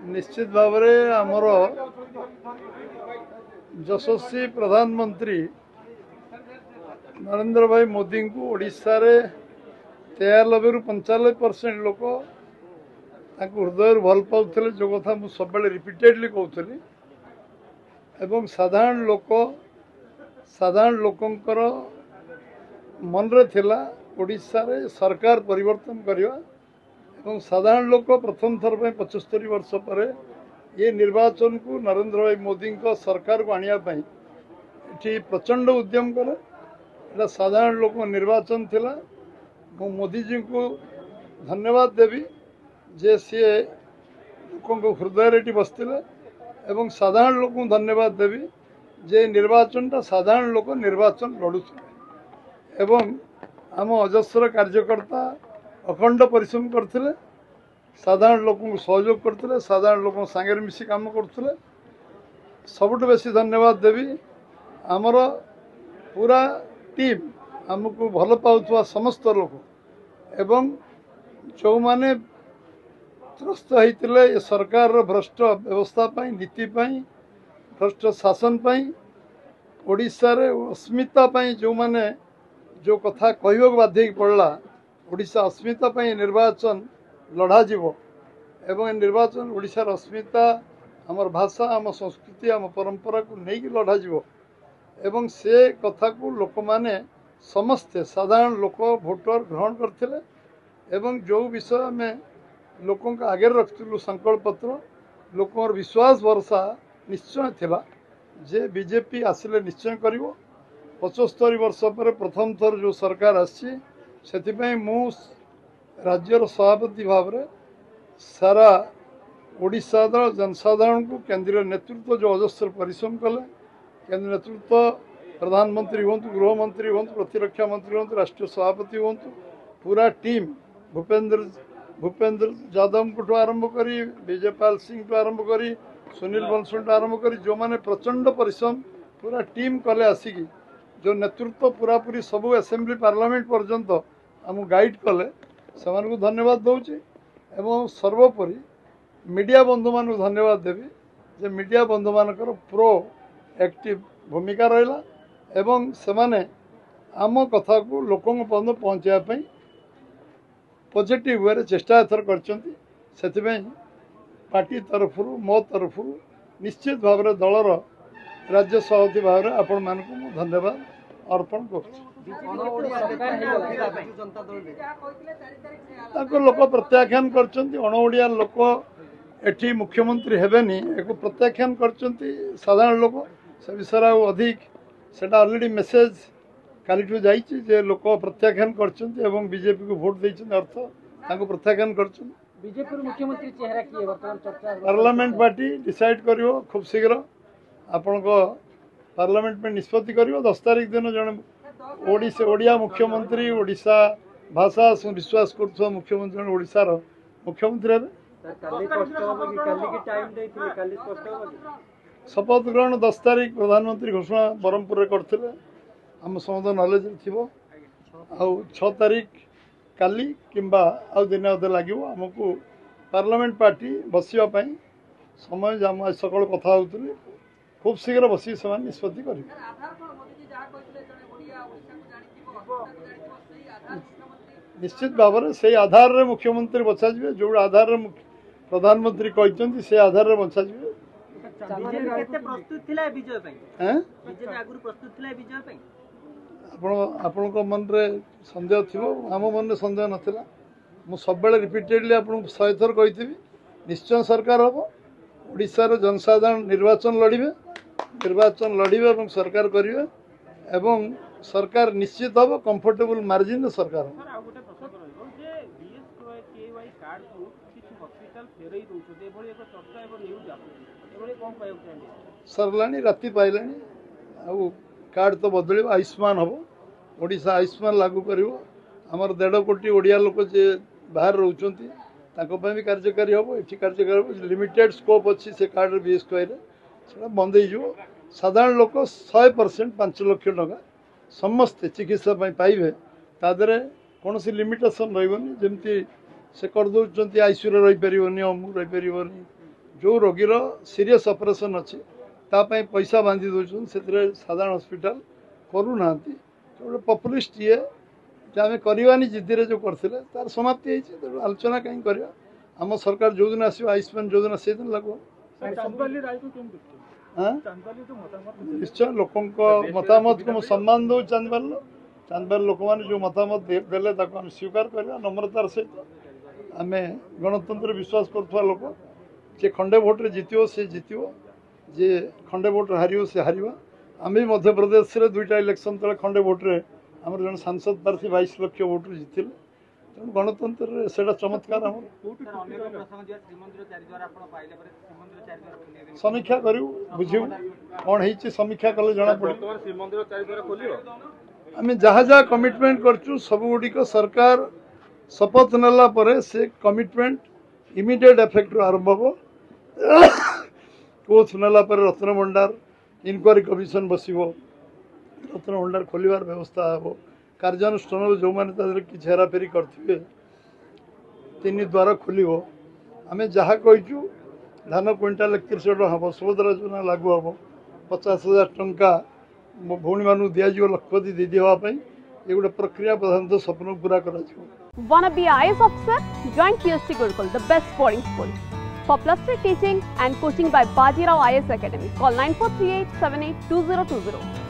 निश्चित भाव आमर यशस्वी प्रधानमंत्री नरेंद्र भाई मोदी को ओडिशा रे 93 रु 95% लोक हृदय भल पाते जो कथा मुझे सब रिपीटेडली कहूली एवं साधारण लोकंकर मन रे थिला ओडिशा रे सरकार परिवर्तन करवा एवं साधारण लोक प्रथम थर 75 वर्ष पर ये निर्वाचन को नरेंद्र भाई मोदी को सरकार को आने प्रचंड उद्यम कले साधारण लोक निर्वाचन थिला मु मोदी जी को धन्यवाद देवी जे सी लोक हृदय बसते एवं साधारण लोक धन्यवाद देवी जे निर्वाचन टा साधारण लोक निर्वाचन लड़ुते एवं आम अजस्र कार्यकर्ता अखंड परिश्रम करते साधारण लोक सहयोग करते साधारण लोक सांगे मिसी काम करते सबुठ बेसी धन्यवाद देवी आमर पूरा टीम आमको भल पाउथुवा समस्त लोक एवं जो माने त्रस्त होते सरकार भ्रष्ट व्यवस्था पाई नीति पाई भ्रष्ट शासन पाई ओडिशा रे अस्मिता पाई जो माने जो कथा कहवा बाध्य पड़ला ओडिशा अस्मिता पाई निर्वाचन लड़ा जीवो एवं निर्वाचन ओडिशार अस्मिता आमर भाषा आम संस्कृति आम परंपरा को नहीं लड़ा जीवो एवं से कथा को लोक माने समस्ते साधारण लोक भोटर ग्रहण करथिले एवं जो विषय में लोकों का आगे रखिलु संकल्प पत्र लोकर विश्वास भरसा निश्चय थिला जे बीजेपी आसिले निश्चय करिवो 75 वर्ष पर प्रथम थर जो सरकार आसी से मु राज्यर सभापति भाव में सारा ओडिशा जनसाधारण को केंद्रीय नेतृत्व जो अजस्र परिश्रम कले केंद्रीय नेतृत्व प्रधानमंत्री हूँ गृहमंत्री हूँ प्रतिरक्षा मंत्री हूँ राष्ट्रीय सभापति हूँ पूरा टीम भूपेंद्र यादव को आरंभ करी विजयपाल सिंह को आरंभ करी सुनील बंसल आरंभ करी जो माने प्रचंड परिश्रम पूरा टीम कले आसिकी जो नेतृत्व पूरा पूरी सबू असेंबली पार्लियामेंट पर्यंत आम गाइड कले से धन्यवाद दूची एवं सर्वोपरि मीडिया बंधु मान धन्यवाद देवी जे मीडिया बंधु मानकर प्रो एक्टिव भूमिका रहा एवं से माने आम कथा को लोकों पर्यंत पहुँचापी पॉजिटिव वे चेष्टा एथर कर पार्टी तरफ मो तरफ निश्चित भाव में दलर राज्य सभापति भाव में आपण मान धन्यवाद अर्पण कर लोक प्रत्याख्यान कर लोक एठी मुख्यमंत्री हेबेनी एक प्रत्याख्यान कर साधारण लोक से विषय अधिक सेटा ऑलरेडी मेसेज कालीठू जाइए जे लोक प्रत्याख्यान कर बीजेपी को भोट देते अर्थ तांको प्रत्याख्यान कर बीजेपी मुख्यमंत्री चेहरा किए वर्तमान चर्चा पार्लियामेंट पार्टी डिसाइड करिवो खूब शीघ्र आपण को पार्लियामेंट में निष्पत्ति करिवो 10 तारीख दिन जन ओडिया मुख्यमंत्री ओडिशा भाषा विश्वास कर मुख्यमंत्री ओडिशार मुख्यमंत्री शपथ ग्रहण 10 तारीख प्रधानमंत्री घोषणा ब्रह्मपुर में करते आम समस्त नॉलेज थी 6 तारीख काली किंबा आउ दिन अधे लगे आमको पार्लियामेंट पार्टी बसवाई समय आम सकाल कथा होती खूब शीघ्र बस से निष्पत्ति कर निश्चित भाव में से आधार रे मुख्यमंत्री बचा जी जो आधार रे प्रधानमंत्री कहते से आधार रे बचा जी आपण मन रे संदेह थी आम मन में संदेह नाला मु सब रिपीटेडली आपको 100 थर कही निश्चय सरकार हम ओडिशार जनसाधारण निर्वाचन लड़े और सरकार करेंगे एवं सरकार निश्चित हम कंफर्टेबल मार्जिन सरकार सरला राति पाइला कार्ड तो बदल आयुष्मान हम ओडिशा आयुष्मान लागू कर आमर 1.5 कोटी ओडिया लोक जे बाहर रोचंती भी कार्यकारी हम ये कार्यकारी लिमिटेड स्कोप अच्छी से कार्ड बीएस से बंद हो साधारण लोक 100% 5 लाख टका समस्ते चिकित्सा पाइबे तादरे कौन सी लिमिटेशन रही जमती से करदे आईसीयू रही पारनी अमुक रही पारनी जो रोगीर सीरीयस ऑपरेशन अच्छी तापाई पैसा बांधी दौन से साधारण हॉस्पिटल करूना गोटे पपुलिस्ट ये आम करवानी जिद्दी जो करते तार समाप्ति होती आलोचना कहीं करवा आम सरकार जो दिन आस आयुष्मान योजना से दिन लागू निश्चय लोकों मतामत को सम्मान दो चांदबाल लोक मैंने जो मतामत देले आम स्वीकार करवा नम्रतार सहित आम गणतंत्र विश्वास करुवा लोक जे खंडे भोट्रे जितो से जितो जे खंडे भोट्रे हार से हार आम भी मध्य प्रदेश में 2टा इलेक्शन तले खंडे भोट्रे आम जन सांसद प्रार्थी 22 लाख भोट्रे जीते तेणु गणतंत्र से चमत्कार समीक्षा करूँ बुझू कौन है समीक्षा कले जना पड़े आम जहाँ जहाँ कमिटमेंट करचु सबुगुड़िक सरकार शपथ नेला परे से कमिटमेंट इमिडिएट इफेक्ट आरंभ हो कोच नेला परे रत्न भंडार इनक्वारी कमिशन बसो रत्न भंडार खोलिबार व्यवस्था हो कार्यानुष्ठान जो मैंने किसी हेराफेरी करेंगे 3 द्वार खोल आम जहाँ कहीचु धान क्विंटाल 31 टका हम सुभद्रा योजना लागू हम 50,000 टंका मो भौणी मानू दिज्व लक्षपति दीदी हाँपाई ये गोटे प्रक्रिया प्रधानतः स्वप्न पूरा कर Wanna be IAS officer? Join PST Gurukul, the best boarding school. For plus 3 teaching and coaching by Bajirao IAS Academy, call 9438 782020.